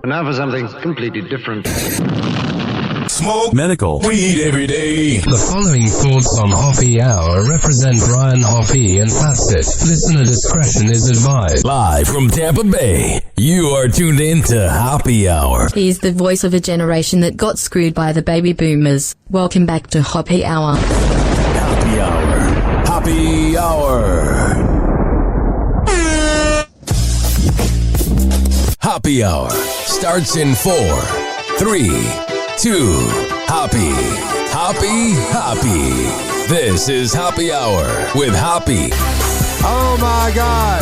Now for something completely different. Smoke medical weed every day. The following thoughts on Hoppe Hour represent Ryan Hoppe and past it. Listener discretion is advised. Live from Tampa Bay, you are tuned in to Hoppe Hour. He's the voice of a generation that got screwed by the baby boomers. Welcome back to Hoppe Hour. Hoppe Hour. Hoppe Hour. Hoppe Hour starts in 4, 3, 2, Hoppe. Hoppe, Hoppe. This is Hoppe Hour with Hoppe. Oh my God.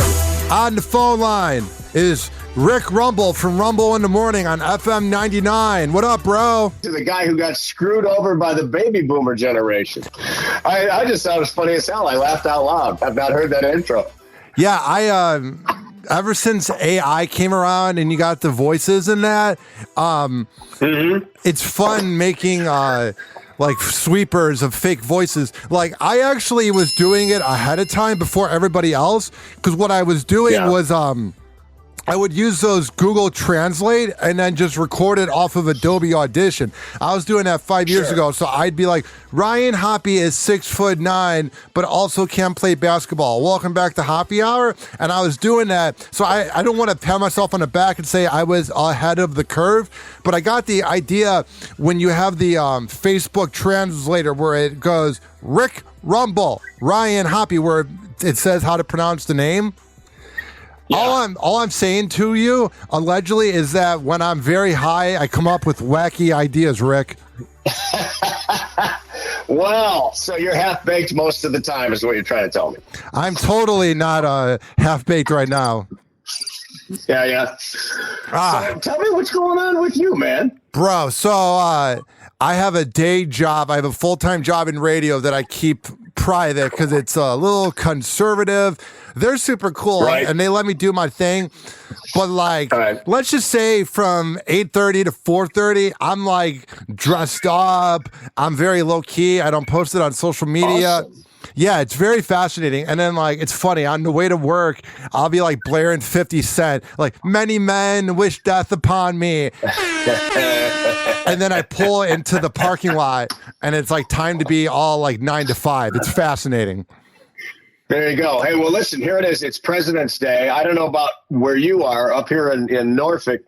On the phone line is Rick Rumble from Rumble in the Morning on FM99. What up, bro? To the guy who got screwed over by the baby boomer generation. I just thought it was funny as hell. I laughed out loud. I've not heard that intro. Yeah, ever since AI came around and you got the voices in that, it's fun making like sweepers of fake voices. Like, I actually was doing it ahead of time before everybody else, because what I was doing was I would use those Google Translate and then just record it off of Adobe Audition. I was doing that 5 years ago, so I'd be like, Ryan Hoppe is 6'9", but also can play basketball. Welcome back to Hoppe Hour. And I was doing that, so I don't want to pat myself on the back and say I was ahead of the curve, but I got the idea when you have the Facebook translator where it goes, Rick Rumble, Ryan Hoppe, where it says how to pronounce the name. Yeah. All I'm saying to you, allegedly, is that when I'm very high, I come up with wacky ideas, Rick. Well, so you're half-baked most of the time is what you're trying to tell me. I'm totally not half-baked right now. Yeah. So tell me what's going on with you, man. Bro, so I have a day job. I have a full-time job in radio that I keep private because it's a little conservative. They're super cool, and they let me do my thing. But, like, let's just say from 8:30 to 4:30, I'm, like, dressed up. I'm very low-key. I don't post it on social media. Awesome. Yeah, it's very fascinating. And then, like, it's funny. On the way to work, I'll be, like, blaring 50 Cent. Like, many men wish death upon me. And then I pull into the parking lot, and it's, like, time to be all, like, 9 to 5. It's fascinating. There you go. Hey, well, listen, here it is. It's President's Day. I don't know about where you are up here in Norfolk,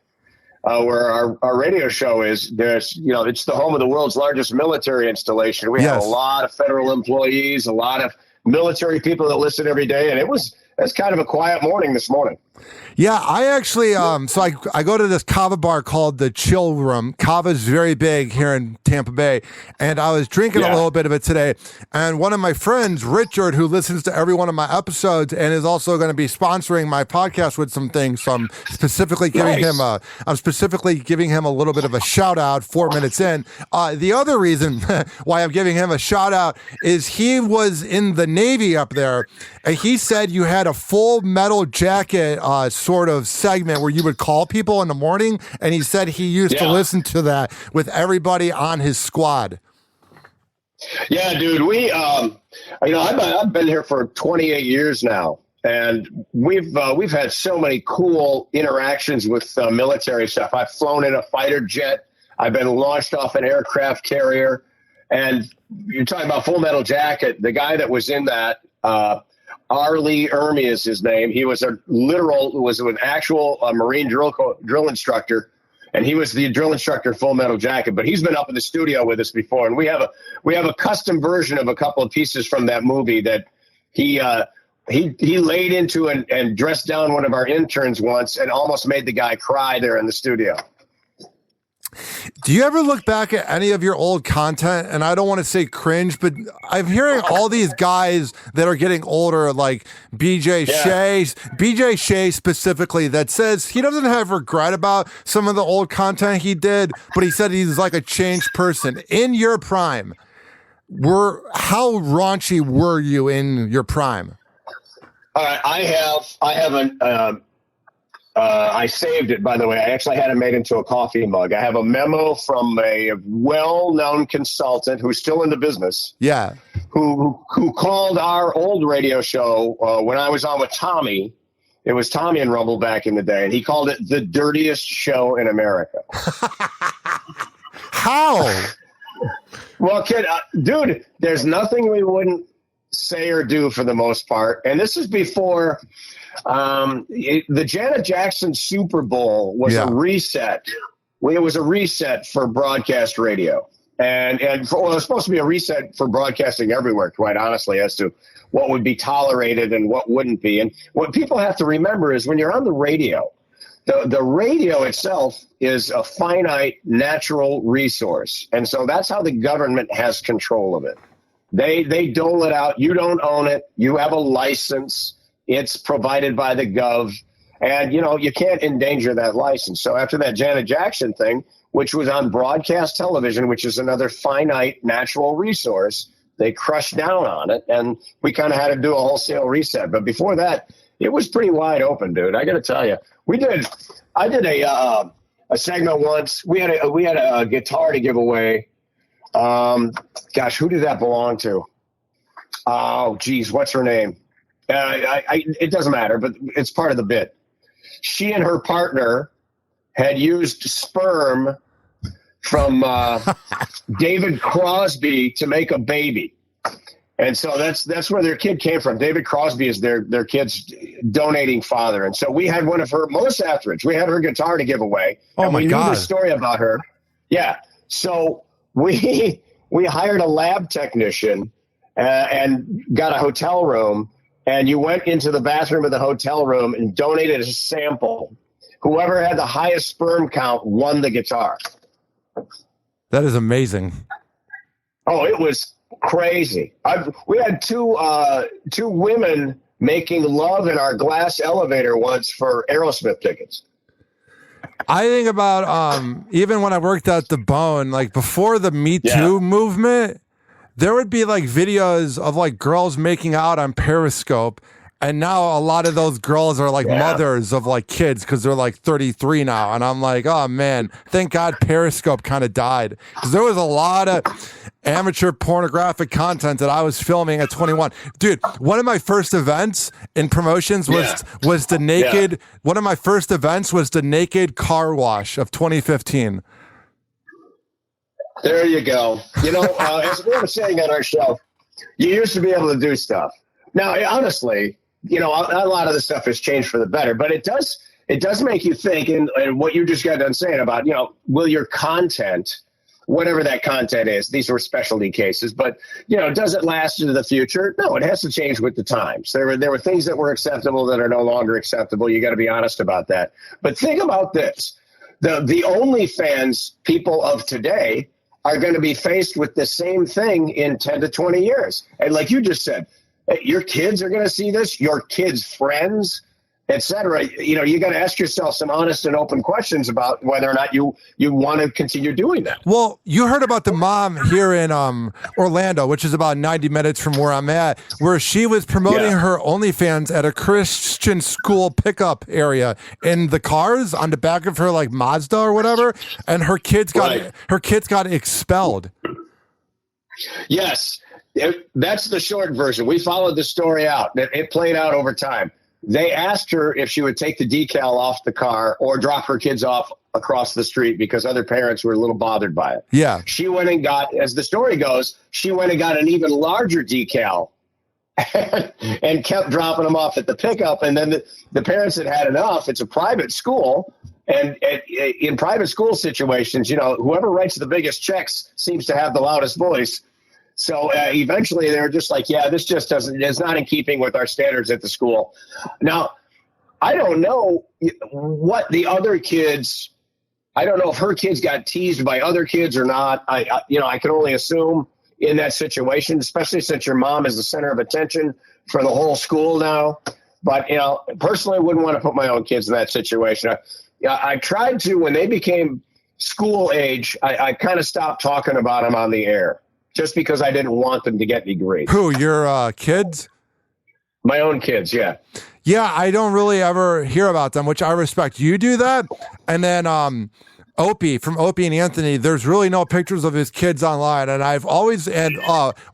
where our radio show is. There's, it's the home of the world's largest military installation. We have a lot of federal employees, a lot of military people that listen every day. And it's kind of a quiet morning this morning. Yeah, I actually, so I go to this kava bar called the Chill Room. Kava is very big here in Tampa Bay, and I was drinking a little bit of it today, and one of my friends, Richard, who listens to every one of my episodes and is also going to be sponsoring my podcast with some things, so I'm specifically giving him a little bit of a shout out 4 minutes in. The other reason why I'm giving him a shout out is he was in the Navy up there, and he said you had a Full Metal Jacket sort of segment where you would call people in the morning, and he said he used to listen to that with everybody on his squad. Yeah, dude, we I've been here for 28 years now, and we've had so many cool interactions with military stuff. I've flown in a fighter jet. I've been launched off an aircraft carrier, and you're talking about Full Metal Jacket. The guy that was in that, Arlie Ermy is his name. He was an actual Marine drill instructor, and he was the drill instructor Full Metal Jacket. But he's been up in the studio with us before, and we have a custom version of a couple of pieces from that movie that he laid into and dressed down one of our interns once and almost made the guy cry there in the studio. Do you ever look back at any of your old content? And I don't want to say cringe, but I'm hearing all these guys that are getting older, like BJ Shea specifically, that says he doesn't have regret about some of the old content he did, but he said he's like a changed person. In your prime, how raunchy were you in your prime? I saved it, by the way. I actually had it made into a coffee mug. I have a memo from a well-known consultant who's still in the business. Yeah. Who called our old radio show when I was on with Tommy It was Tommy and Rumble back in the day, and he called it the dirtiest show in America. How? Well, dude, there's nothing we wouldn't say or do for the most part. And this is before the Janet Jackson Super Bowl was a reset. It was a reset for broadcast radio. And it was supposed to be a reset for broadcasting everywhere, quite honestly, as to what would be tolerated and what wouldn't be. And what people have to remember is when you're on the radio, the radio itself is a finite natural resource. And so that's how the government has control of it. They dole it out. You don't own it. You have a license. It's provided by the gov. And, you can't endanger that license. So after that Janet Jackson thing, which was on broadcast television, which is another finite natural resource, they crushed down on it. And we kind of had to do a wholesale reset. But before that, it was pretty wide open, dude. I got to tell you, I did a segment once. We had a guitar to give away. Gosh, who did that belong to? Oh, geez, what's her name? It doesn't matter, but it's part of the bit. She and her partner had used sperm from David Crosby to make a baby. And so that's where their kid came from. David Crosby is their kid's donating father. And so we had one of her, Melissa Etheridge, we had her guitar to give away. Oh, and my we God. knew the story about her. Yeah. So we hired a lab technician and got a hotel room. And you went into the bathroom of the hotel room and donated a sample. Whoever had the highest sperm count won the guitar. That is amazing. Oh, it was crazy. We had two women making love in our glass elevator once for Aerosmith tickets. I think about even when I worked at the Bone, like before the Me Too movement, there would be like videos of like girls making out on Periscope. And now a lot of those girls are like mothers of like kids because they're like 33 now. And I'm like, oh man, thank God Periscope kind of died. Because there was a lot of amateur pornographic content that I was filming at 21. Dude, one of my first events in promotions was the naked, one of my first events was the naked car wash of 2015. There you go. As we were saying on our show, you used to be able to do stuff. Now, honestly, a lot of the stuff has changed for the better, but it does make you think, and what you just got done saying about, will your content, whatever that content is, these were specialty cases, but, does it last into the future? No, it has to change with the times. There were things that were acceptable that are no longer acceptable. You got to be honest about that. But think about this. The OnlyFans people of today are going to be faced with the same thing in 10 to 20 years. And like you just said, your kids are going to see this, your kids' friends, et cetera. You got to ask yourself some honest and open questions about whether or not you want to continue doing that. Well, you heard about the mom here in Orlando, which is about 90 minutes from where I'm at, where she was promoting her OnlyFans at a Christian school pickup area in the cars on the back of her like Mazda or whatever, and her kids got expelled. Yes. That's the short version. We followed the story out. It played out over time. They asked her if she would take the decal off the car or drop her kids off across the street because other parents were a little bothered by it. Yeah. She went and got, as the story goes, she went and got an even larger decal and kept dropping them off at the pickup. And then the parents had enough. It's a private school. And in private school situations, whoever writes the biggest checks seems to have the loudest voice. So eventually they were just like, this just is not in keeping with our standards at the school. Now, I don't know what the other kids, I don't know if her kids got teased by other kids or not. I can only assume in that situation, especially since your mom is the center of attention for the whole school now. But, personally, I wouldn't want to put my own kids in that situation. I tried to, when they became school age, I kind of stopped talking about them on the air. Just because I didn't want them to get any grief. Who, your kids? My own kids, yeah. Yeah, I don't really ever hear about them, which I respect. You do that? And then Opie, from Opie and Anthony, there's really no pictures of his kids online. And I've always, and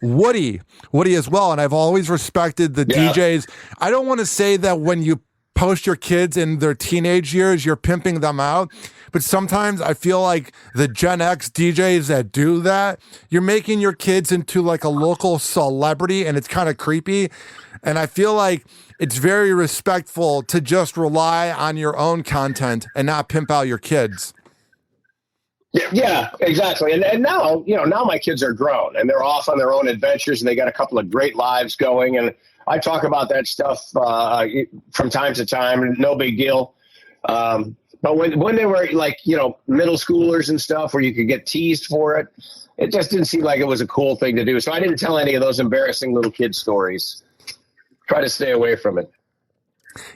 Woody as well, and I've always respected the DJs. I don't want to say that when you post your kids in their teenage years, you're pimping them out. But sometimes I feel like the Gen X DJs that do that, you're making your kids into like a local celebrity, and it's kind of creepy. And I feel like it's very respectful to just rely on your own content and not pimp out your kids. Yeah, exactly. And now, now my kids are grown and they're off on their own adventures, and they got a couple of great lives going. And I talk about that stuff from time to time, no big deal. But when they were like, middle schoolers and stuff where you could get teased for it, it just didn't seem like it was a cool thing to do. So I didn't tell any of those embarrassing little kid stories. Try to stay away from it.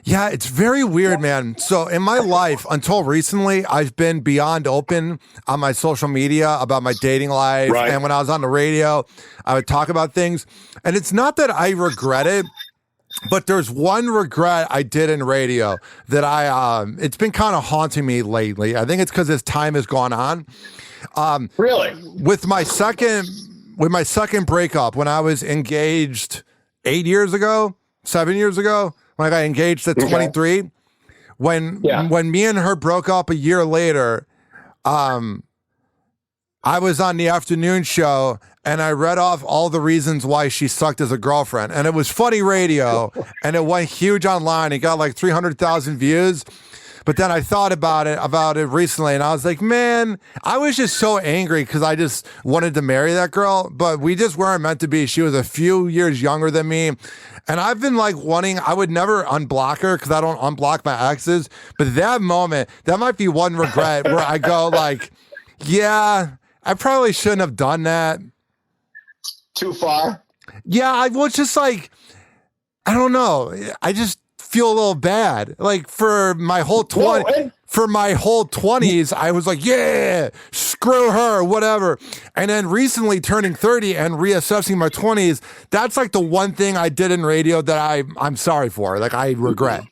Yeah, it's very weird, man. So in my life, until recently, I've been beyond open on my social media about my dating life. Right. And when I was on the radio, I would talk about things. And it's not that I regret it, but there's one regret I did in radio that it's been kind of haunting me lately. I think it's because as time has gone on. Really? With my second breakup, when I was engaged 7 years ago, when I got engaged at 23, when me and her broke up a year later, I was on the afternoon show and I read off all the reasons why she sucked as a girlfriend. And it was funny radio and it went huge online. It got like 300,000 views. But then I thought about it recently, and I was like, man, I was just so angry because I just wanted to marry that girl, but we just weren't meant to be. She was a few years younger than me. And I've been like I would never unblock her because I don't unblock my exes. But that moment, that might be one regret where I go like, yeah, I probably shouldn't have done that. Too far? Yeah, I was just like, I don't know. I just feel a little bad. Like for my whole 20s, I was like, yeah, screw her, whatever. And then recently turning 30 and reassessing my 20s, that's like the one thing I did in radio that I'm sorry for. Like I regret.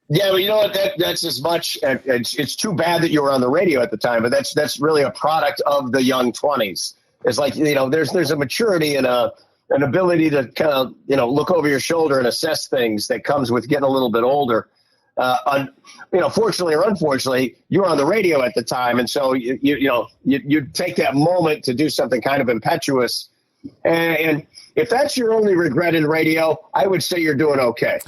Yeah, well, you know what? That's as much. It's too bad that you were on the radio at the time, but that's really a product of the young 20s. It's like, there's a maturity and an ability to kind of, look over your shoulder and assess things that comes with getting a little bit older. Fortunately or unfortunately, you were on the radio at the time. And so, you take that moment to do something kind of impetuous. And if that's your only regret in radio, I would say you're doing okay.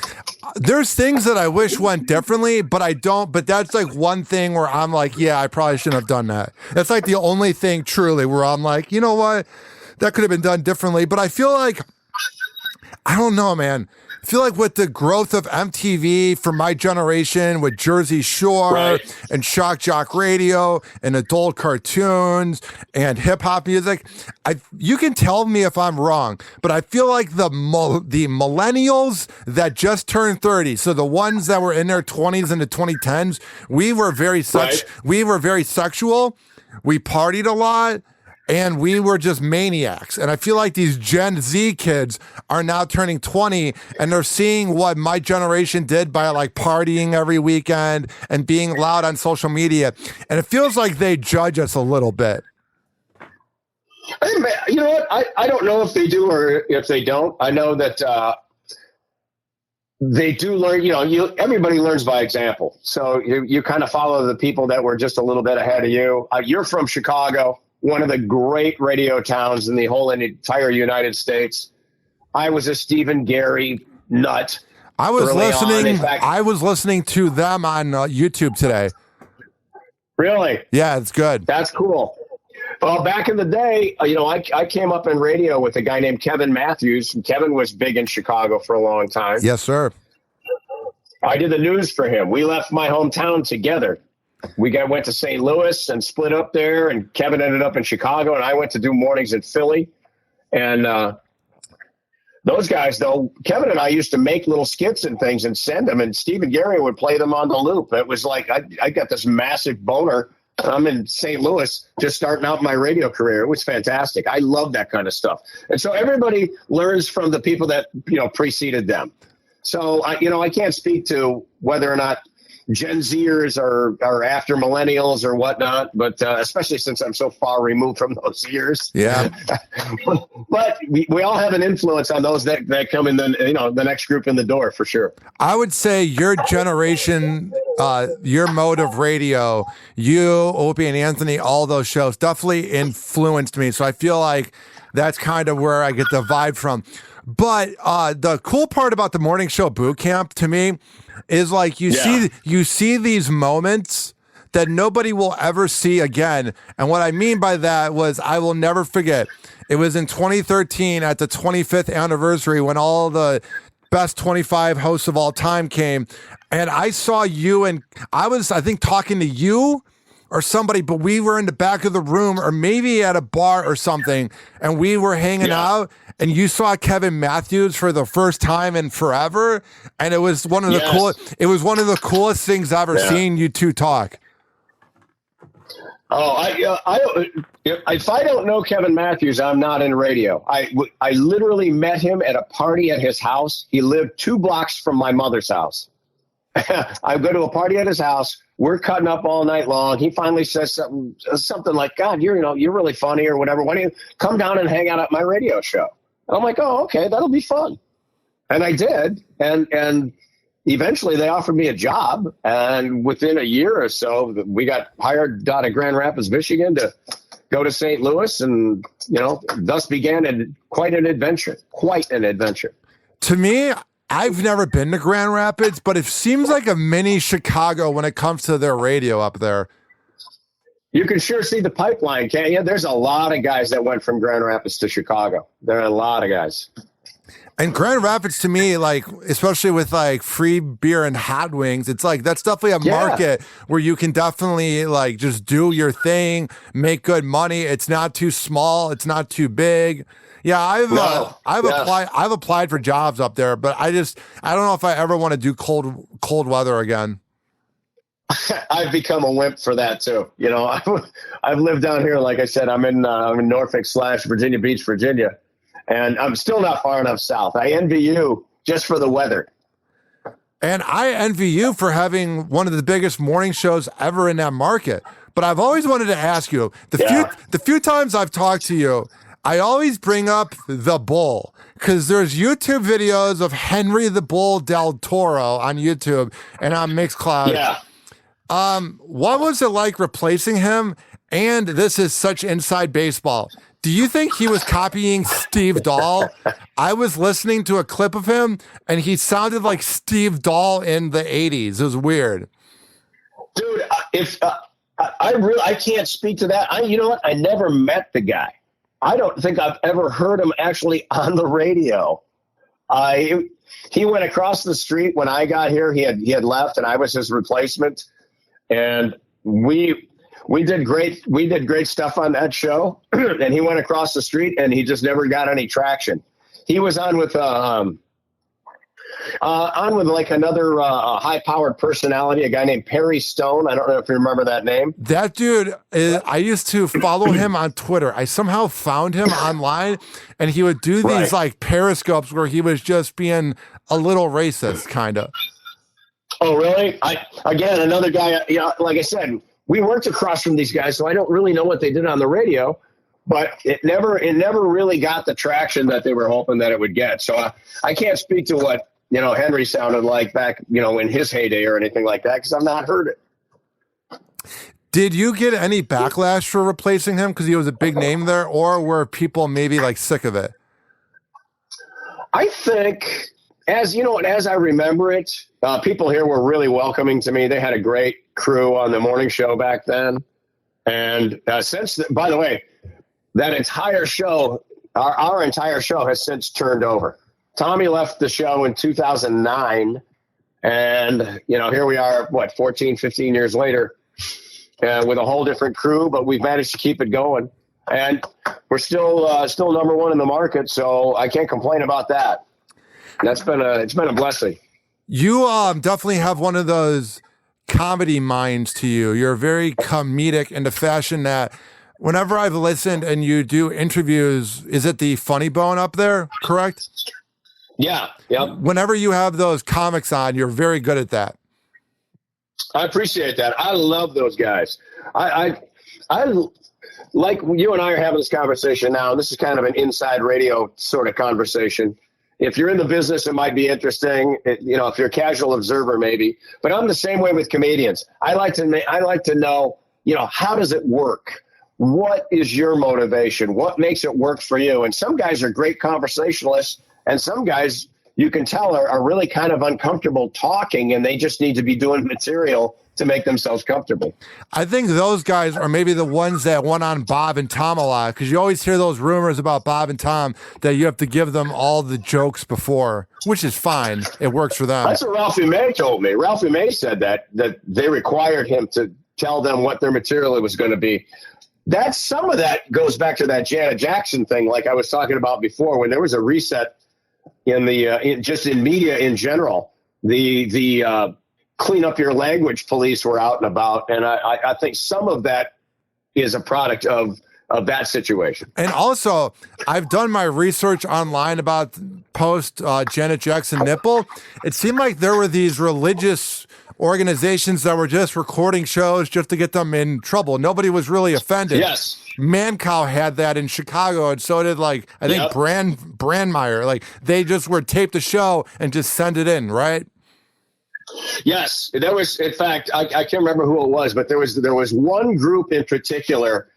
There's things that I wish went differently, but I don't. But that's like one thing where I'm like, yeah, I probably shouldn't have done that. That's like the only thing truly where I'm like, you know what? That could have been done differently. But I feel like, I don't know, man. I feel like with the growth of MTV for my generation, with Jersey Shore and Shock Jock Radio and adult cartoons and hip hop music, you can tell me if I'm wrong, but I feel like the millennials that just turned 30, so the ones that were in their 20s and the 2010s, we were very sexual. We partied a lot. And we were just maniacs. And I feel like these Gen Z kids are now turning 20 and they're seeing what my generation did by like partying every weekend and being loud on social media. And it feels like they judge us a little bit. You know what? I don't know if they do or if they don't. I know that they do learn, everybody learns by example. So you kind of follow the people that were just a little bit ahead of you. You're from Chicago, one of the great radio towns in the whole entire United States. I was a Stephen Gary nut. I was listening to them on YouTube today. Really? Yeah, it's good. That's cool. Well, back in the day, I came up in radio with a guy named Kevin Matthews. Kevin was big in Chicago for a long time. Yes, sir. I did the news for him. We left my hometown together. We went to St. Louis and split up there, and Kevin ended up in Chicago, and I went to do mornings in Philly. And those guys, though, Kevin and I used to make little skits and things and send them, and Stephen Gary would play them on the loop. It was like I got this massive boner. I'm in St. Louis just starting out my radio career. It was fantastic. I love that kind of stuff. And so everybody learns from the people that, preceded them. So, I can't speak to whether or not Gen Zers are after millennials or whatnot, but especially since I'm so far removed from those years. Yeah. But we all have an influence on those that come in the next group in the door for sure. I would say your generation, your mode of radio, you, Opie and Anthony, all those shows definitely influenced me. So I feel like that's kind of where I get the vibe from. But the cool part about the morning show boot camp to me is like you see these moments that nobody will ever see again. And what I mean by that was I will never forget. It was in 2013 at the 25th anniversary when all the best 25 hosts of all time came. And I saw you, and I think, talking to you or somebody, but we were in the back of the room or maybe at a bar or something, and we were hanging out, and you saw Kevin Matthews for the first time in forever, and it was one of the coolest things I've ever seen you two talk. Oh, if I don't know Kevin Matthews, I'm not in radio. I literally met him at a party at his house. He lived 2 blocks from my mother's house. I go to a party at his house. We're cutting up all night long. He finally says something like, "God, you're really funny," or whatever. "Why don't you come down and hang out at my radio show?" And I'm like, "Oh, okay, that'll be fun." And I did. And eventually they offered me a job. And within a year or so, we got hired out of Grand Rapids, Michigan to go to St. Louis. And, thus began quite an adventure. To me, I've never been to Grand Rapids, but it seems like a mini Chicago when it comes to their radio up there. You can sure see the pipeline, can't you? There's a lot of guys that went from Grand Rapids to Chicago. There are a lot of guys. And Grand Rapids, to me, like, especially with like free beer and hot wings, it's like that's definitely a market where you can definitely like just do your thing, make good money. It's not too small, it's not too big. Yeah, I've applied for jobs up there, but I don't know if I ever want to do cold weather again. I've become a wimp for that too. I've lived down here. Like I said, I'm in Norfolk / Virginia Beach, Virginia, and I'm still not far enough south. I envy you just for the weather. And I envy you for having one of the biggest morning shows ever in that market. But I've always wanted to ask you, the few times I've talked to you, I always bring up the Bull because there's YouTube videos of Henry the Bull Del Toro on YouTube and on Mixcloud. Yeah. What was it like replacing him? And this is such inside baseball. Do you think he was copying Steve Dahl? I was listening to a clip of him and he sounded like Steve Dahl in the 80s. It was weird. Dude, I can't speak to that. You know what? I never met the guy. I don't think I've ever heard him actually on the radio. He went across the street when I got here. He had left, and I was his replacement. And we did great stuff on that show. And he went across the street, and he just never got any traction. He was on with like another high-powered personality, a guy named Perry Stone. I don't know if you remember that name. That dude, I used to follow him on Twitter. I somehow found him online, and he would do these like periscopes where he was just being a little racist, kind of. Oh, really? Again, another guy, like I said, we worked across from these guys, so I don't really know what they did on the radio. But it never really got the traction that they were hoping that it would get. So I can't speak to what Henry sounded like back, in his heyday or anything like that, because I've not heard it. Did you get any backlash for replacing him because he was a big name there, or were people maybe like sick of it? I think, as I remember it, people here were really welcoming to me. They had a great crew on the morning show back then. And by the way, that entire show, our entire show has since turned over. Tommy left the show in 2009, and, here we are, 14, 15 years later, with a whole different crew, but we've managed to keep it going. And we're still number one in the market, so I can't complain about that. It's been a blessing. You definitely have one of those comedy minds to you. You're very comedic in the fashion that whenever I've listened and you do interviews, is it the Funny Bone up there, correct? Yeah. Yep. Whenever you have those comics on, you're very good at that. I appreciate that. I love those guys. I like you and I are having this conversation now. And this is kind of an inside radio sort of conversation. If you're in the business, it might be interesting. If you're a casual observer, maybe. But I'm the same way with comedians. I like to know, how does it work? What is your motivation? What makes it work for you? And some guys are great conversationalists, and some guys you can tell are really kind of uncomfortable talking, and they just need to be doing material to make themselves comfortable. I think those guys are maybe the ones that went on Bob and Tom a lot, because you always hear those rumors about Bob and Tom that you have to give them all the jokes before, which is fine. It works for them. That's what Ralphie May told me. Ralphie May said that they required him to tell them what their material was going to be. Some of that goes back to that Janet Jackson thing, like I was talking about before, when there was a reset in in media in general. The clean up your language police were out and about, and I think some of that is a product of that situation. And also, I've done my research online about post Janet Jackson nipple. It seemed like there were these religious organizations that were just recording shows just to get them in trouble. Nobody was really offended. Yes. Mancow had that in Chicago, and so did I think Brandmeier. Like, they just would tape the show and just send it in, right? Yes, there was. In fact, I can't remember who it was, but there was one group in particular,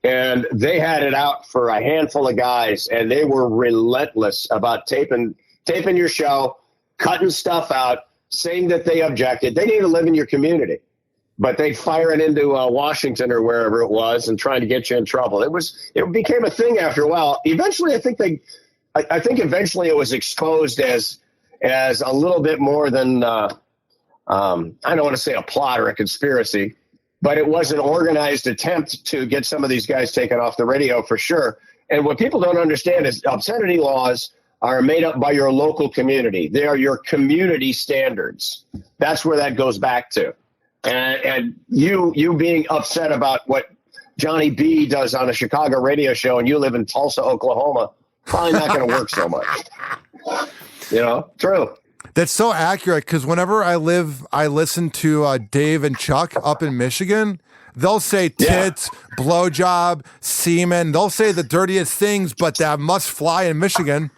and they had it out for a handful of guys, and they were relentless about taping your show, cutting stuff out, saying that they objected. They didn't even live in your community, but they'd fire it into Washington or wherever it was and trying to get you in trouble. It became a thing after a while. Eventually, I think eventually it was exposed as a little bit more than I don't want to say a plot or a conspiracy, but it was an organized attempt to get some of these guys taken off the radio for sure. And what people don't understand is obscenity laws are made up by your local community. They are your community standards. That's where that goes back to. And you being upset about what Johnny B does on a Chicago radio show, and you live in Tulsa, Oklahoma, probably not going to work so much. True. That's so accurate, because whenever I listen to Dave and Chuck up in Michigan, they'll say tits, blowjob, semen. They'll say the dirtiest things, but that must fly in Michigan.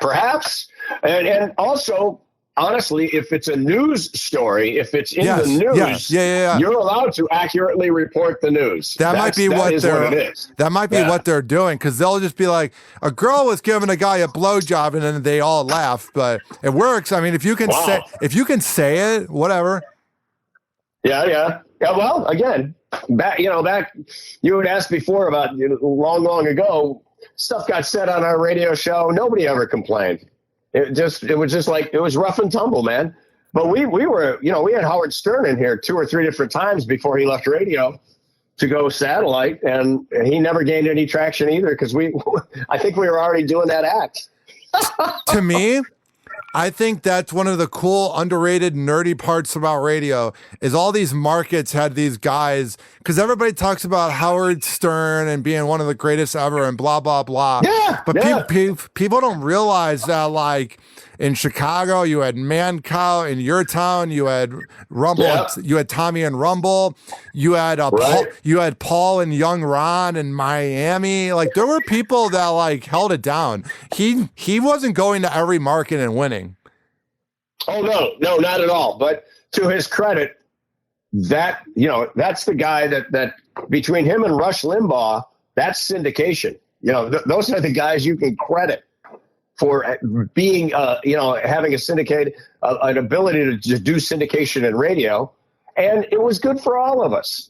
Perhaps. And also, honestly, if it's a news story, if it's in the news, you're allowed to accurately report the news. That might be what they're doing, because they'll just be like, a girl was giving a guy a blowjob, and then they all laugh. But it works. I mean, if you can say it, whatever. Yeah. Well, again, back you had asked before about long ago. Stuff got said on our radio show. Nobody ever complained. It was rough and tumble, man. But we were, we had Howard Stern in here 2 or 3 different times before he left radio to go satellite, and he never gained any traction either, because I think we were already doing that act. To me, I think that's one of the cool, underrated, nerdy parts about radio is all these markets had these guys, because everybody talks about Howard Stern and being one of the greatest ever and blah, blah, blah. Yeah, but people don't realize that, like, in Chicago, you had Mancow. In your town, you had Rumble. Yeah. You had Tommy and Rumble. You had Paul and Young Ron in Miami. Like, there were people that held it down. He wasn't going to every market and winning. Oh no, not at all. But to his credit, that's the guy that between him and Rush Limbaugh, that's syndication. Those are the guys you can credit for being, having a syndicate, an ability to just do syndication in radio. And it was good for all of us.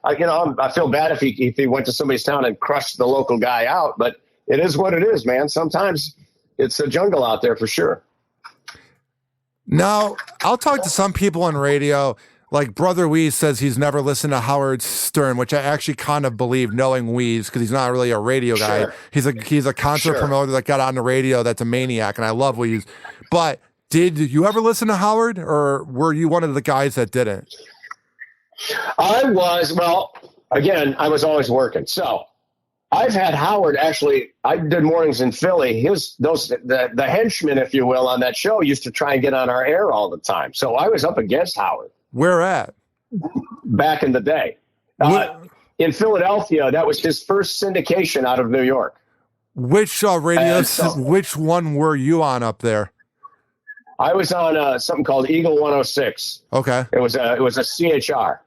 I feel bad if he went to somebody's town and crushed the local guy out, but it is what it is, man. Sometimes it's a jungle out there for sure. Now, I'll talk to some people on radio. Like Brother Weeze says he's never listened to Howard Stern, which I actually kind of believe, knowing Weeze, because he's not really a radio guy. Sure. He's a concert promoter that got on the radio that's a maniac, and I love Weeze. But did you ever listen to Howard, or were you one of the guys that didn't? I was always working. So I've had Howard actually. I did mornings in Philly. The henchmen, if you will, on that show used to try and get on our air all the time. So I was up against Howard. Where at? Back in the day, in Philadelphia, that was his first syndication out of New York. Which which one were you on up there? I was on something called Eagle 106. Okay. It was a CHR,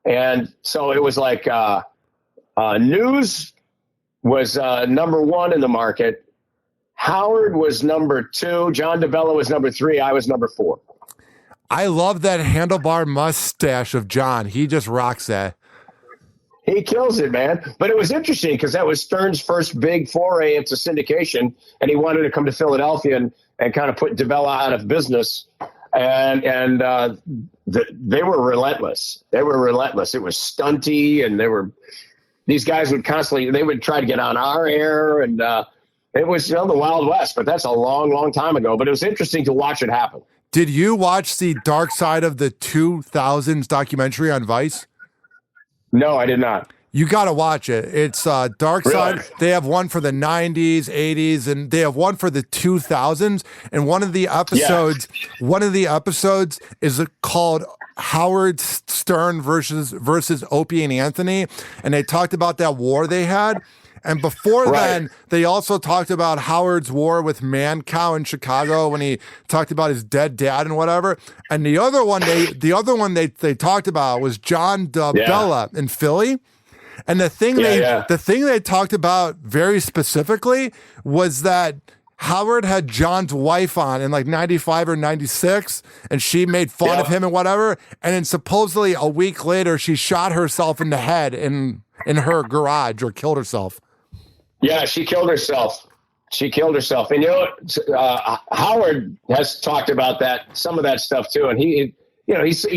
and so it was like news was number one in the market. Howard was number 2. John DeBella was number 3. I was number 4. I love that handlebar mustache of John. He just rocks that. He kills it, man. But it was interesting because that was Stern's first big foray into syndication, and he wanted to come to Philadelphia and kind of put DeBella out of business. And they were relentless. They were relentless. It was stunty, and these guys would they would try to get on our air, and it was the Wild West. But that's a long, long time ago. But it was interesting to watch it happen. Did you watch the Dark Side of the 2000s documentary on Vice? No, I did not. You got to watch it. It's Dark Side. Really? They have one for the 90s, 80s, and they have one for the 2000s. And one of the episodes is called Howard Stern versus Opie and Anthony. And they talked about that war they had. And before then, they also talked about Howard's war with Mancow in Chicago when he talked about his dead dad and whatever. And the other one they talked about was John DeBella in Philly. And the thing they talked about very specifically was that Howard had John's wife on in like 95 or 96, and she made fun of him and whatever. And then supposedly a week later, she shot herself in the head in her garage or killed herself. Yeah, she killed herself. And Howard has talked about some of that stuff too. And he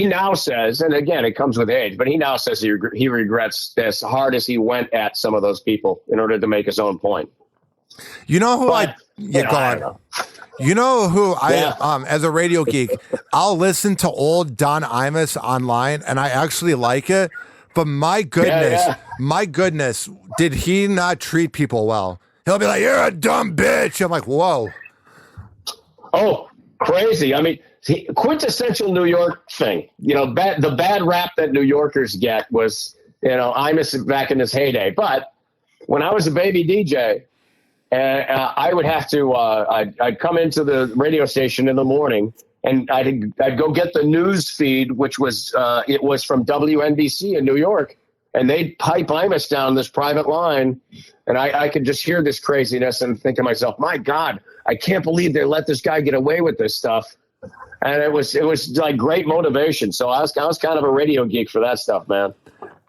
now says, and again, it comes with age, but he now says he regrets as hard as he went at some of those people in order to make his own point. You know who You know who as a radio geek, I'll listen to old Don Imus online, and I actually like it. But my goodness, did he not treat people well? He'll be like, "You're a dumb bitch." I'm like, "Whoa." Oh, crazy. I mean, quintessential New York thing. The bad rap that New Yorkers get was, Imus back in his heyday. But when I was a baby DJ, I would have to, I'd come into the radio station in the morning, and I'd go get the news feed, which was it was from WNBC in New York, and they'd pipe Imus down this private line, and I could just hear this craziness and think to myself, my God, I can't believe they let this guy get away with this stuff. And it was like great motivation. So I was kind of a radio geek for that stuff, man.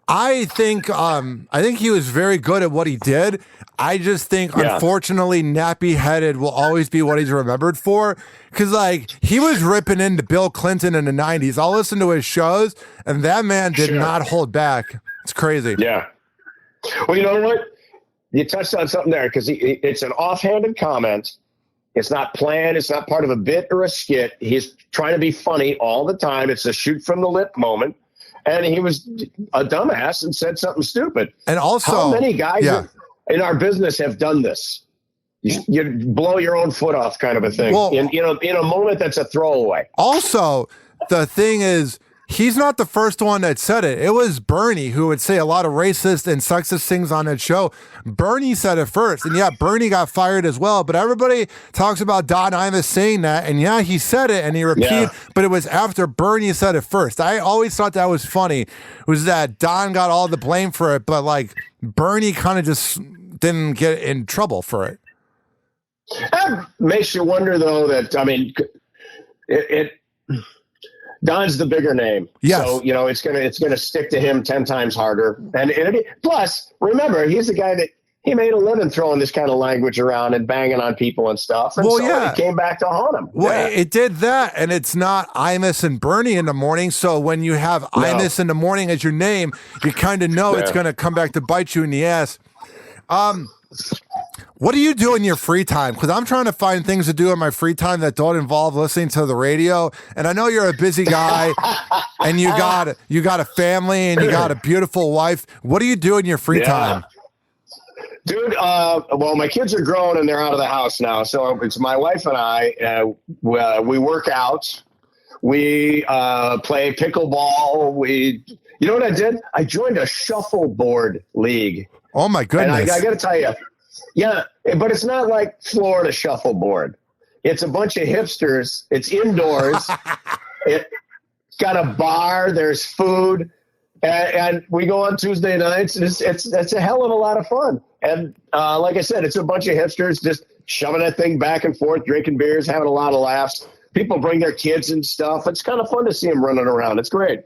I think he was very good at what he did. I just think, unfortunately, nappy-headed will always be what he's remembered for. Because, he was ripping into Bill Clinton in the 90s. I'll listen to his shows, and that man did not hold back. It's crazy. Yeah. Well, you know what? You touched on something there, because it's an offhanded comment. It's not planned. It's not part of a bit or a skit. He's trying to be funny all the time. It's a shoot from the lip moment. And he was a dumbass and said something stupid. And also, how many guys in our business have done this? You blow your own foot off, kind of a thing. Well, in a moment that's a throwaway. Also, the thing is, he's not the first one that said it. It was Bernie who would say a lot of racist and sexist things on that show. Bernie said it first. And Bernie got fired as well. But everybody talks about Don Imus saying that. And he said it and he repeated, but it was after Bernie said it first. I always thought that was funny, was that Don got all the blame for it, but Bernie kind of just didn't get in trouble for it. That makes you wonder, though, that, Don's the bigger name. Yes. So, it's gonna stick to him 10 times harder. And plus, remember, he's the guy that he made a living throwing this kind of language around and banging on people and stuff. And it came back to haunt him. Well, it did that, and it's not Imus and Bernie in the morning. So when you have Imus in the morning as your name, you kind of know it's going to come back to bite you in the ass. What do you do in your free time? Because I'm trying to find things to do in my free time that don't involve listening to the radio. And I know you're a busy guy, and you got a family, and you got a beautiful wife. What do you do in your free time? Dude, well, my kids are grown and they're out of the house now. So it's my wife and I. We work out. We play pickleball. You know what I did? I joined a shuffleboard league. Oh, my goodness. And I got to tell you, yeah, but it's not like Florida shuffleboard. It's a bunch of hipsters. It's indoors. It's got a bar. There's food. And we go on Tuesday nights. It's a hell of a lot of fun. And like I said, it's a bunch of hipsters just shoving that thing back and forth, drinking beers, having a lot of laughs. People bring their kids and stuff. It's kind of fun to see them running around. It's great.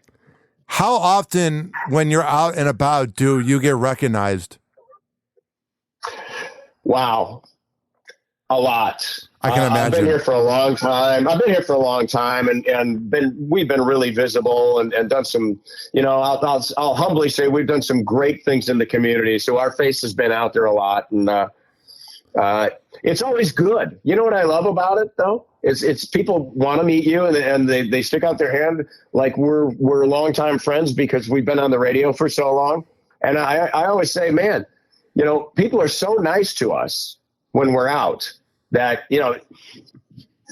How often when you're out and about do you get recognized? Wow. A lot. I can imagine. I've been here for a long time. And we've been really visible and done some, I'll humbly say we've done some great things in the community. So our face has been out there a lot, and it's always good. You know what I love about it though? It's people want to meet you and they stick out their hand like we're longtime friends because we've been on the radio for so long. And I always say, man, people are so nice to us when we're out that,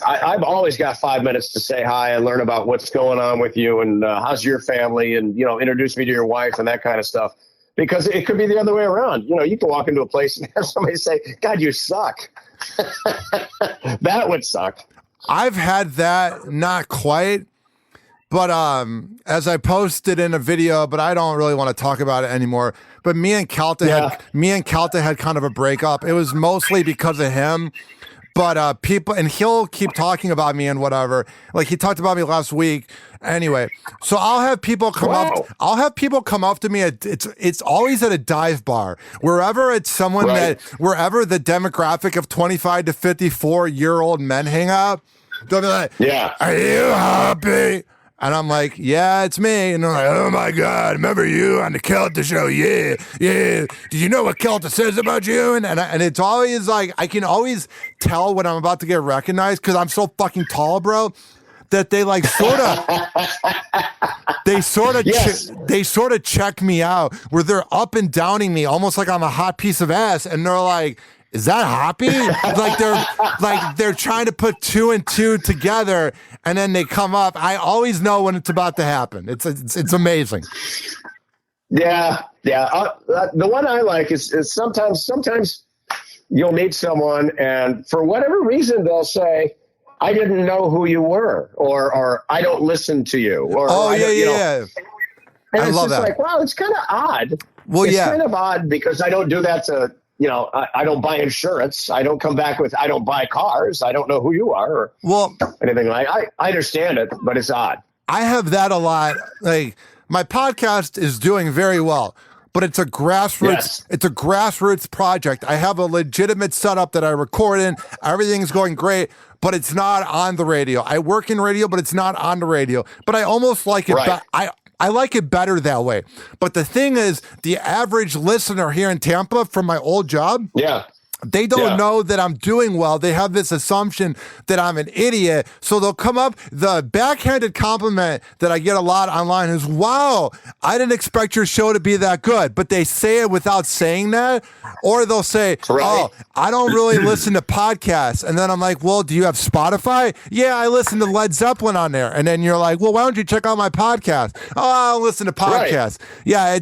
I've always got 5 minutes to say hi and learn about what's going on with you and how's your family and, introduce me to your wife and that kind of stuff. Because it could be the other way around. You can walk into a place and have somebody say, God, you suck. That would suck. I've had that, not quite. But as I posted in a video, but I don't really want to talk about it anymore. But me and Calta had kind of a breakup. It was mostly because of him. But people, and he'll keep talking about me and whatever. Like he talked about me last week. Anyway, so I'll have people come up. I'll have people come up to me. It's always at a dive bar, wherever it's someone wherever the demographic of 25 to 54-year-old men hang out. They'll be like, "Yeah, are you happy?" And I'm like, yeah, it's me. And they're like, oh, my God, remember you on the Kelta show? Yeah. Did you know what Kelta says about you? And it's always like, I can always tell when I'm about to get recognized because I'm so fucking tall, bro, that they like they sort of check me out where they're up and downing me almost like I'm a hot piece of ass. And they're like, is that Hoppy? they're trying to put two and two together, and then they come up. I always know when it's about to happen. It's amazing. Yeah. The one I like is sometimes you'll meet someone, and for whatever reason they'll say, "I didn't know who you were," or "I don't listen to you," or yeah. And I it's love just that. like, wow, it's kind of odd. Well, it's yeah, kind of odd because I don't do that to. I don't buy insurance. I don't come back with, I don't buy cars. I don't know who you are or anything like that. I understand it, but it's odd. I have that a lot. Like my podcast is doing very well, but it's a grassroots project. I have a legitimate setup that I record in. Everything's going great, but it's not on the radio. I work in radio, but it's not on the radio. But I almost like it. Right. I like it better that way. But the thing is, the average listener here in Tampa from my old job, they don't know that I'm doing well. They have this assumption that I'm an idiot. So they'll come up. The backhanded compliment that I get a lot online is, wow, I didn't expect your show to be that good. But they say it without saying that. Or they'll say, oh, I don't really listen to podcasts. And then I'm like, well, do you have Spotify? Yeah, I listen to Led Zeppelin on there. And then you're like, well, why don't you check out my podcast? Oh, I'll listen to podcasts. Right. Yeah,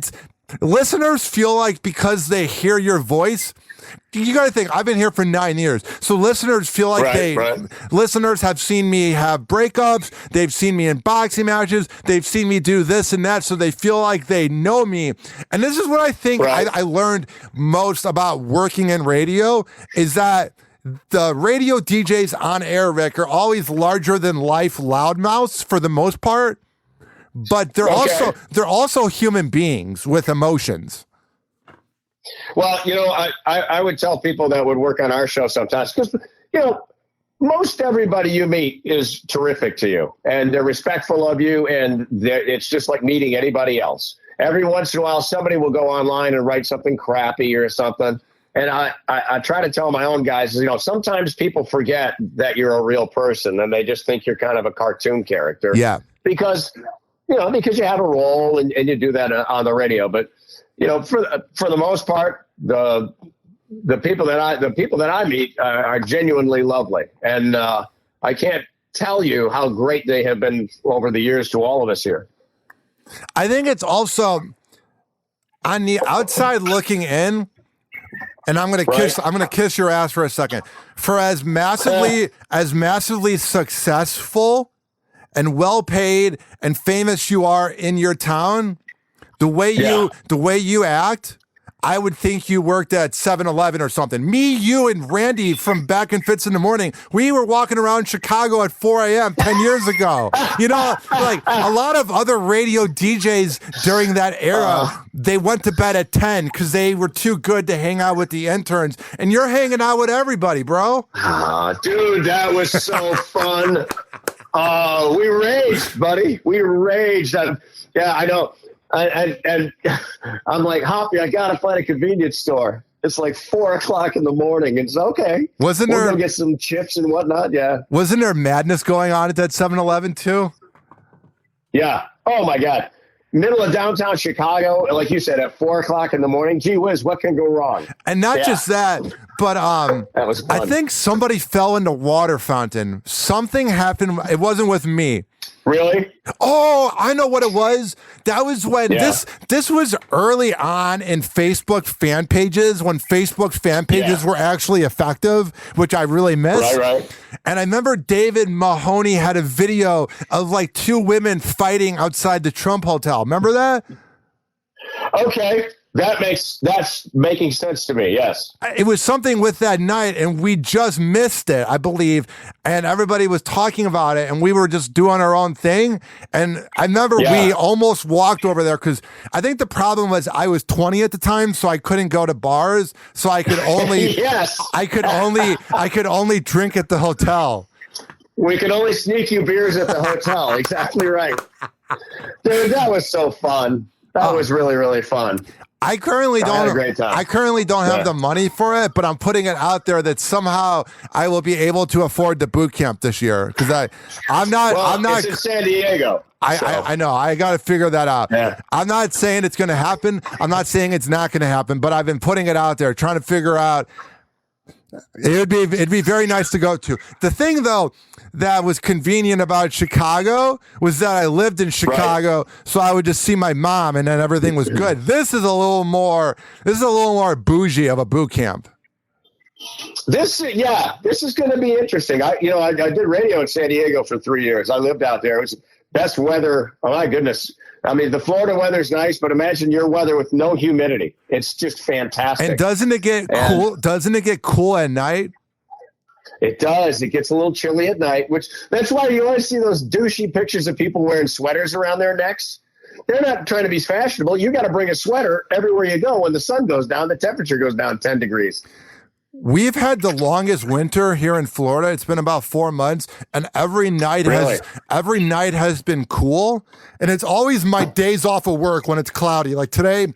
listeners feel like because they hear your voice, you got to think, I've been here for 9 years. So listeners feel like listeners have seen me have breakups. They've seen me in boxing matches. They've seen me do this and that. So they feel like they know me. And this is what I think I learned most about working in radio is that the radio DJs on air, Rick, are always larger than life loudmouths for the most part. But they're also human beings with emotions. Well, I would tell people that would work on our show sometimes because, most everybody you meet is terrific to you and they're respectful of you. And it's just like meeting anybody else. Every once in a while, somebody will go online and write something crappy or something. And I try to tell my own guys, sometimes people forget that you're a real person and they just think you're kind of a cartoon character. Yeah. Because you have a role and you do that on the radio. But, for the most part, the the people that I meet are genuinely lovely, and I can't tell you how great they have been over the years to all of us here. I think it's also on the outside looking in, and I'm gonna kiss your ass for a second. For as massively successful and well paid and famous you are in your town, the way you act, I would think you worked at 7-Eleven or something. Me, you, and Randy from Back and Fits in the Morning, we were walking around Chicago at 4 a.m. 10 years ago. You know, like a lot of other radio DJs during that era, they went to bed at 10 because they were too good to hang out with the interns. And you're hanging out with everybody, bro. Dude, that was so fun. We raged, buddy. We raged. Yeah, I know. And I'm like, Hoppy, I gotta find a convenience store. It's like 4:00 in the morning. It's okay. We'll go get some chips and whatnot. Yeah. Wasn't there madness going on at that 7-Eleven too? Yeah. Oh my God. Middle of downtown Chicago, like you said, at 4:00 in the morning. Gee whiz, what can go wrong? And not just that, but that was fun. I think somebody fell in the water fountain. Something happened. It wasn't with me. Really? Oh, I know what it was. That was when this was early on in Facebook fan pages, when Facebook fan pages were actually effective, which I really missed. Right. And I remember David Mahoney had a video of like two women fighting outside the Trump Hotel. Remember that? Okay. That's making sense to me. Yes. It was something with that night, and we just missed it, I believe. And everybody was talking about it, and we were just doing our own thing. And I remember we almost walked over there because I think the problem was I was 20 at the time, so I couldn't go to bars. So I could only I could only drink at the hotel. We could only sneak you beers at the hotel. Exactly right. Dude, that was so fun. That was really, really fun. I currently don't have the money for it, but I'm putting it out there that somehow I will be able to afford the boot camp this year because I'm not. It's in San Diego. I know. I got to figure that out. Yeah. I'm not saying it's going to happen. I'm not saying it's not going to happen, but I've been putting it out there, trying to figure out. It'd be very nice to go to. The thing though that was convenient about Chicago was that I lived in Chicago, so I would just see my mom and then everything was good. This is a little more bougie of a boot camp. This is going to be interesting. I did radio in San Diego for 3 years. I lived out there. It was best weather. Oh my goodness. I mean, the Florida weather's nice, but imagine your weather with no humidity. It's just fantastic. And doesn't it get cool? Doesn't it get cool at night? It does. It gets a little chilly at night, that's why you always see those douchey pictures of people wearing sweaters around their necks. They're not trying to be fashionable. You got to bring a sweater everywhere you go. When the sun goes down, the temperature goes down 10 degrees. We've had the longest winter here in Florida. It's been about 4 months, and every night has been cool. And it's always my days off of work when it's cloudy. Like today,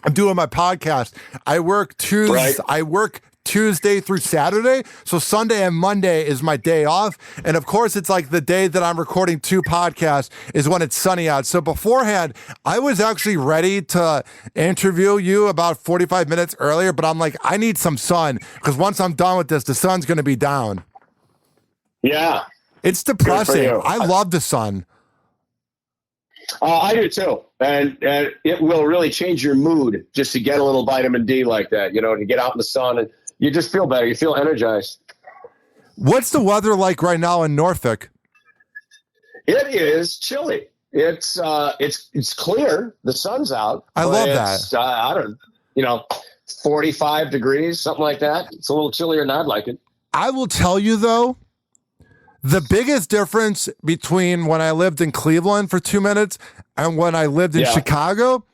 I'm doing my podcast. I work Tuesday through Saturday. So Sunday and Monday is my day off. And of course, it's like the day that I'm recording 2 podcasts is when it's sunny out. So beforehand, I was actually ready to interview you about 45 minutes earlier, but I'm like, I need some sun because once I'm done with this, the sun's going to be down. Yeah. It's depressing. I love the sun. I do too. And it will really change your mood just to get a little vitamin D like that, to get out in the sun and you just feel better. You feel energized. What's the weather like right now in Norfolk? It is chilly. It's clear. The sun's out. I love that. I don't, 45 degrees, something like that. It's a little chillier than I'd like it. I will tell you though, the biggest difference between when I lived in Cleveland for 2 minutes and when I lived in Chicago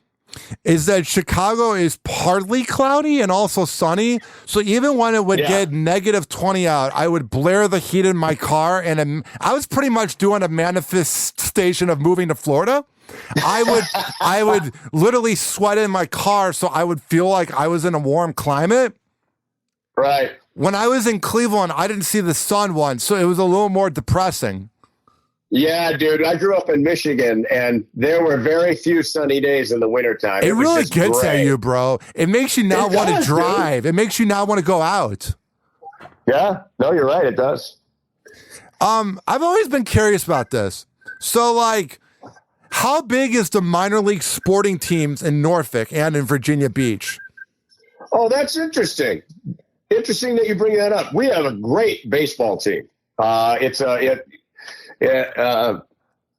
is that Chicago is partly cloudy and also sunny. So even when it would get negative 20 out, I would blare the heat in my car. And I was pretty much doing a manifestation of moving to Florida. I would literally sweat in my car. So I would feel like I was in a warm climate. Right. When I was in Cleveland, I didn't see the sun once. So it was a little more depressing. Yeah, dude. I grew up in Michigan, and there were very few sunny days in the wintertime. It really gets at you, bro. It makes you not want to drive. Dude. It makes you not want to go out. Yeah. No, you're right. It does. I've always been curious about this. So, like, how big is the minor league sporting teams in Norfolk and in Virginia Beach? Oh, that's interesting. Interesting that you bring that up. We have a great baseball team. It's a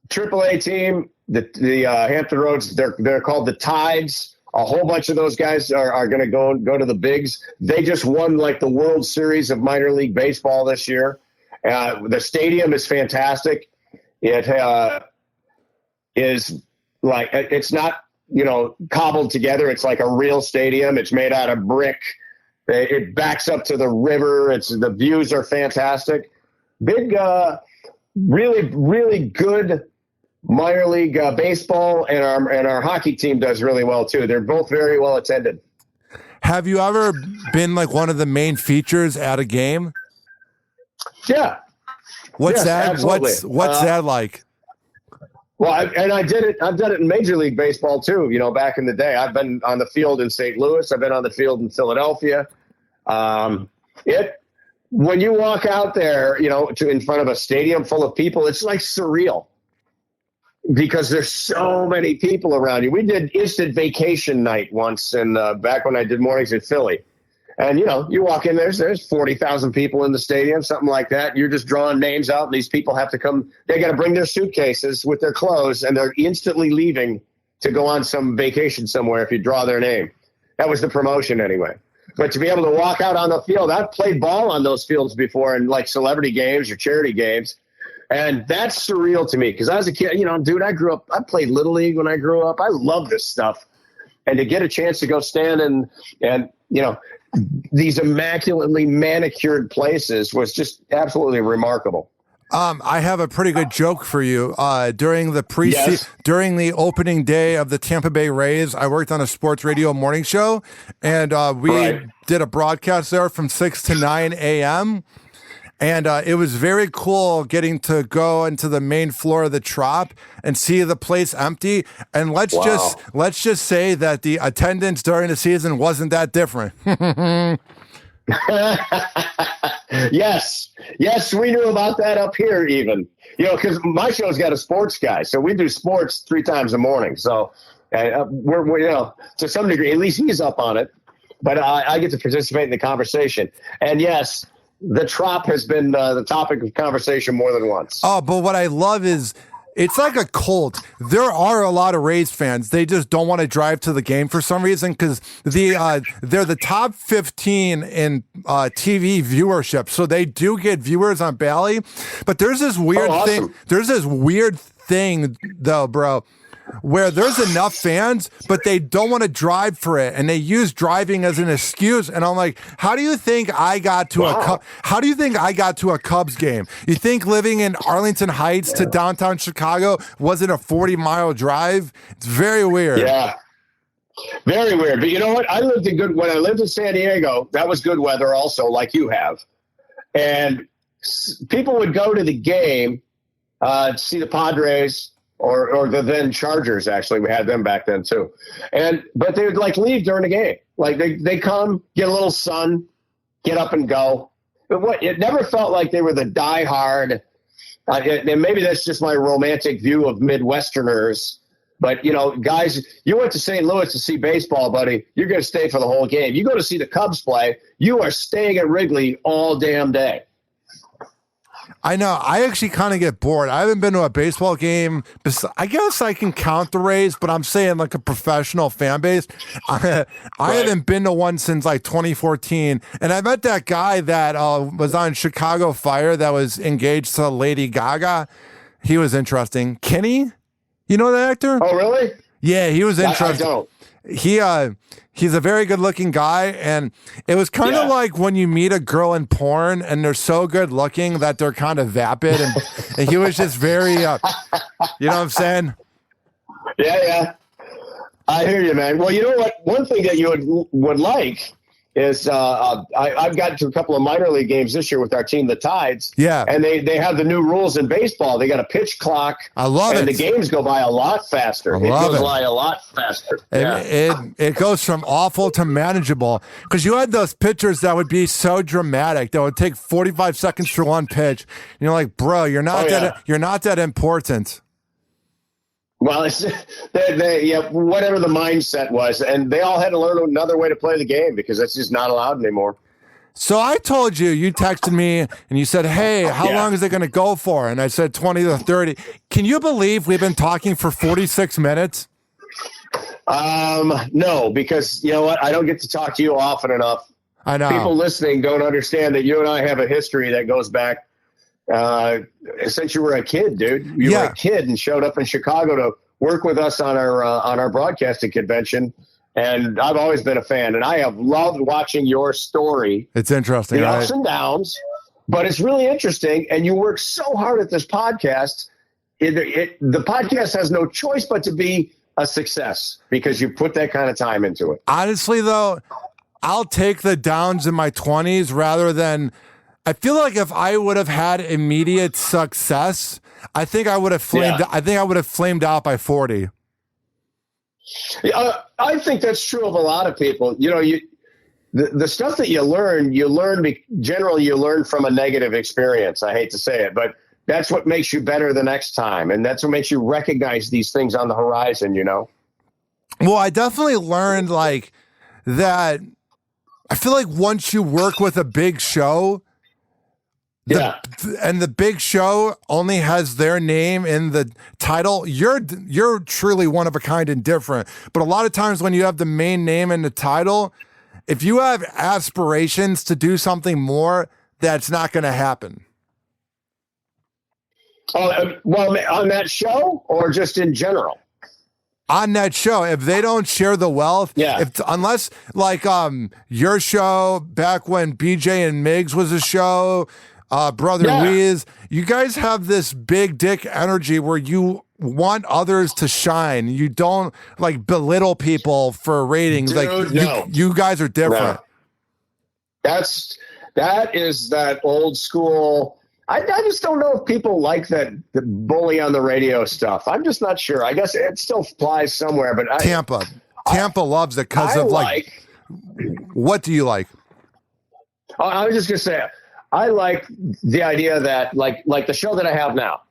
AAA team. The Hampton Roads. They're called the Tides. A whole bunch of those guys are going to go to the bigs. They just won like the World Series of minor league baseball this year. The stadium is fantastic. It is like, it's not, cobbled together. It's like a real stadium. It's made out of brick. It backs up to the river. The views are fantastic. Big, really, really good minor league baseball, and our hockey team does really well too. They're both very well attended. Have you ever been like one of the main features at a game? Yeah. What's that? Absolutely. What's that like? Well, I've done it in Major League Baseball too. Back in the day, I've been on the field in St. Louis. I've been on the field in Philadelphia. When you walk out there, in front of a stadium full of people, it's like surreal because there's so many people around you. We did instant vacation night once, and back when I did mornings in Philly. And, you walk in, there's 40,000 people in the stadium, something like that. You're just drawing names out, and these people have to come. They got to bring their suitcases with their clothes, and they're instantly leaving to go on some vacation somewhere if you draw their name. That was the promotion anyway. But to be able to walk out on the field, I've played ball on those fields before in like celebrity games or charity games. And that's surreal to me because I was a kid, dude, I played Little League when I grew up. I love this stuff. And to get a chance to go stand and these immaculately manicured places was just absolutely remarkable. I have a pretty good joke for you. During the opening day of the Tampa Bay Rays, I worked on a sports radio morning show, and we did a broadcast there from 6 to 9 a.m., and it was very cool getting to go into the main floor of the Trop and see the place empty. And let's just say that the attendance during the season wasn't that different. Yes, we knew about that up here even. Because my show's got a sports guy, so we do sports 3 times a morning. So we're to some degree, at least he's up on it. But I get to participate in the conversation. And yes, the Trop has been the topic of conversation more than once. Oh, but what I love is it's like a cult. There are a lot of Rays fans. They just don't want to drive to the game for some reason because they're the top 15 in TV viewership. So they do get viewers on Bally. But there's this weird thing. There's this weird thing, though, bro, where there's enough fans, but they don't want to drive for it, and they use driving as an excuse. And I'm like, how do you think I got to a Cubs game? You think living in Arlington Heights to downtown Chicago wasn't a 40-mile drive? It's very weird. Yeah. Very weird. But you know what? When I lived in San Diego, that was good weather also, like you have. And people would go to the game to see the Padres or the then Chargers. Actually, we had them back then too. But they would like leave during the game. Like they come, get a little sun, get up and go. But it never felt like they were the diehard. And maybe that's just my romantic view of Midwesterners. But, guys, you went to St. Louis to see baseball, buddy. You're going to stay for the whole game. You go to see the Cubs play, you are staying at Wrigley all damn day. I know. I actually kind of get bored. I haven't been to a baseball game. I guess I can count the Rays, but I'm saying like a professional fan base. I haven't been to one since like 2014. And I met that guy that was on Chicago Fire that was engaged to Lady Gaga. He was interesting. Kenny? You know that actor? Oh, really? Yeah, he was interesting. I don't. He's a very good-looking guy, and it was kind of like when you meet a girl in porn, and they're so good-looking that they're kind of vapid, and he was just very, you know what I'm saying? Yeah. I hear you, man. Well, you know what? One thing that you would like is I've gotten to a couple of minor league games this year with our team, the Tides. Yeah. And they have the new rules in baseball. They got a pitch clock. I love it. And the games go by a lot faster. It goes by a lot faster. It goes from awful to manageable. Because you had those pitchers that would be so dramatic. That would take 45 seconds for one pitch. And you're like, bro, you're not that important. Well, it's whatever the mindset was, and they all had to learn another way to play the game because that's just not allowed anymore. So I told you, you texted me and you said, hey, how long is it going to go for? And I said 20 to 30. Can you believe we've been talking for 46 minutes? No, because you know what? I don't get to talk to you often enough. I know. People listening don't understand that you and I have a history that goes back since you were a kid, dude. You were a kid and showed up in Chicago to work with us on our broadcasting convention, and I've always been a fan, and I have loved watching your story. It's interesting, the right? Ups and downs, but it's really interesting, and you work so hard at this podcast. The podcast has no choice but to be a success because you put that kind of time into it. Honestly, though, I'll take the downs in my 20s rather than. I feel like if I would have had immediate success, I think I would have flamed. I think I would have flamed out by 40. I think that's true of a lot of people. You know, the stuff that you learn generally you learn from a negative experience. I hate to say it, but that's what makes you better the next time, and that's what makes you recognize these things on the horizon. You know. Well, I definitely learned like that. I feel like once you work with a big show. And the big show only has their name in the title. You're truly one of a kind and different. But a lot of times when you have the main name in the title, if you have aspirations to do something more, that's not going to happen. Oh, well, on that show or just in general? On that show, if they don't share the wealth, unless like your show back when BJ and Miggs was a show, Brother Weez, you guys have this big dick energy where you want others to shine. You don't like belittle people for ratings. Dude, you guys are different. No. That is that old school. I just don't know if people like the bully on the radio stuff. I'm just not sure. I guess it still flies somewhere, but Tampa loves it because of like. What do you like? I was just gonna say. I like the idea that like the show that I have now.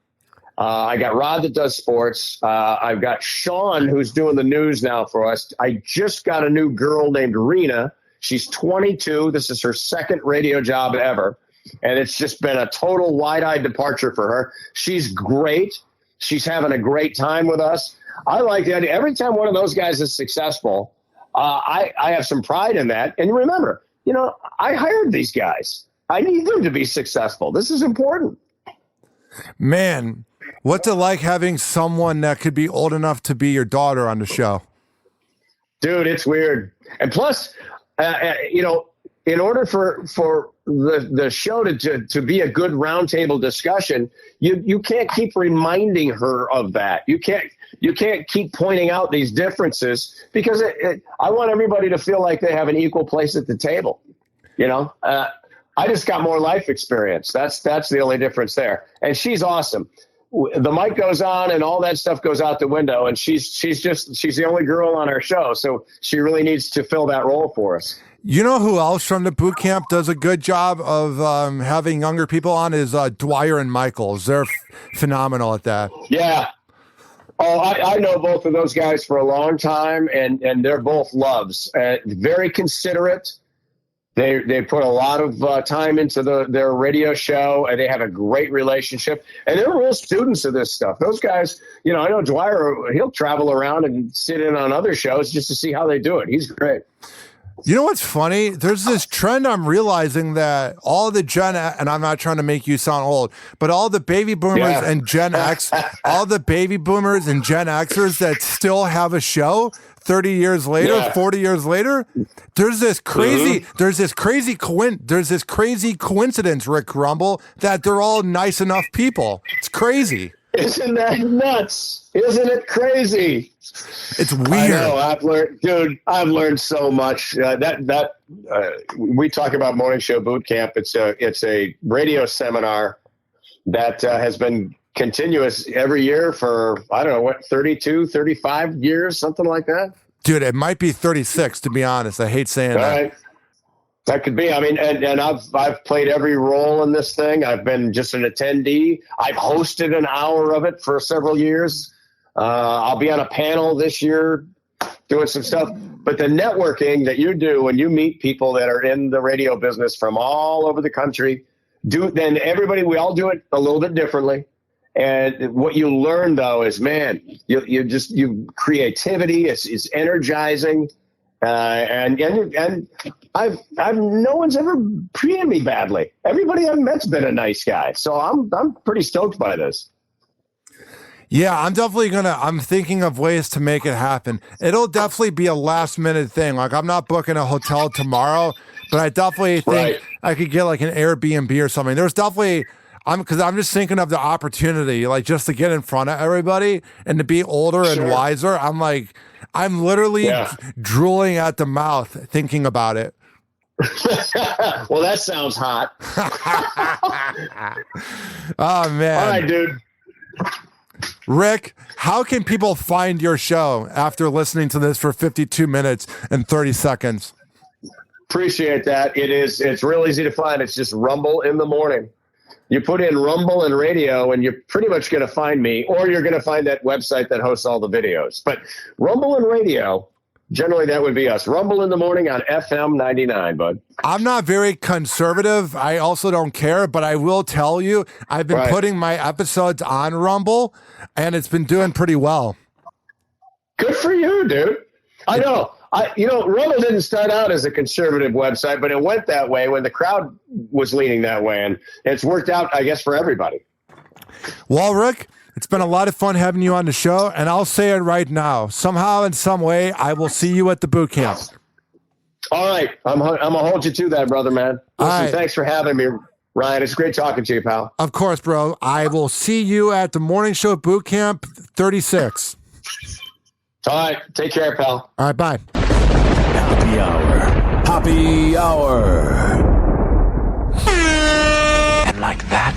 I got Rod that does sports. I've got Sean who's doing the news now for us. I just got a new girl named Rena. She's 22. This is her second radio job ever. And it's just been a total wide-eyed departure for her. She's great. She's having a great time with us. I like the idea. Every time one of those guys is successful, I have some pride in that. And remember, you know, I hired these guys. I need them to be successful. This is important. Man, what's it like having someone that could be old enough to be your daughter on the show? Dude, it's weird. And plus, you know, in order for the show to be a good roundtable discussion, you can't keep reminding her of that. You can't keep pointing out these differences because I want everybody to feel like they have an equal place at the table. You know, I just got more life experience. That's the only difference there. And she's awesome. The mic goes on and all that stuff goes out the window. And she's the only girl on our show. So she really needs to fill that role for us. You know who else from the boot camp does a good job of having younger people on is Dwyer and Michaels. They're phenomenal at that. Yeah. Oh, I know both of those guys for a long time, and they're both loves. Very considerate. They put a lot of time into their radio show, and they have a great relationship. And they're real students of this stuff. Those guys, you know, I know Dwyer, he'll travel around and sit in on other shows just to see how they do it. He's great. You know what's funny? There's this trend I'm realizing that all the and I'm not trying to make you sound old, but all the baby boomers and Gen X, all the baby boomers and Gen Xers that still have a show 30 years later, 40 years later, there's this crazy coincidence, Rick Grumble, that they're all nice enough people. It's crazy. Isn't that nuts? Isn't it crazy? It's weird. I know. I've learned so much. We talk about Morning Show Boot Camp. It's a radio seminar that has been continuous every year for, I don't know, 32, 35 years, something like that. Dude, it might be 36, to be honest. I hate saying that. Right. That could be. I mean, and I've played every role in this thing. I've been just an attendee. I've hosted an hour of it for several years. I'll be on a panel this year doing some stuff. But the networking that you do when you meet people that are in the radio business from all over the country, we all do it a little bit differently. And what you learn, though, is, man, you creativity is energizing. And I've no one's ever treated me badly. Everybody I've met's been a nice guy, so I'm pretty stoked by this. Yeah, I'm thinking of ways to make it happen. It'll definitely be a last minute thing. Like, I'm not booking a hotel tomorrow, but I definitely think I could get like an Airbnb or something. There's definitely, because I'm just thinking of the opportunity, like just to get in front of everybody and to be older and wiser. I'm literally drooling at the mouth thinking about it. Well, that sounds hot. Oh, man. All right, dude. Rick, how can people find your show after listening to this for 52 minutes and 30 seconds? Appreciate that. It's real easy to find. It's just Rumble in the Morning. You put in Rumble and radio, and you're pretty much going to find me, or you're going to find that website that hosts all the videos. But Rumble and radio, generally that would be us. Rumble in the Morning on FM99, bud. I'm not very conservative. I also don't care, but I will tell you, I've been putting my episodes on Rumble, and it's been doing pretty well. Good for you, dude. I know. Rumble didn't start out as a conservative website, but it went that way when the crowd was leaning that way, and it's worked out, I guess, for everybody. Well, Rick, it's been a lot of fun having you on the show, and I'll say it right now. Somehow, in some way, I will see you at the boot camp. All right. I'm going to hold you to that, brother, man. Listen, thanks for having me, Ryan. It's great talking to you, pal. Of course, bro. I will see you at the Morning Show Boot Camp 36. All right. Take care, pal. All right. Bye. Happy Hour. Happy Hour. And like that,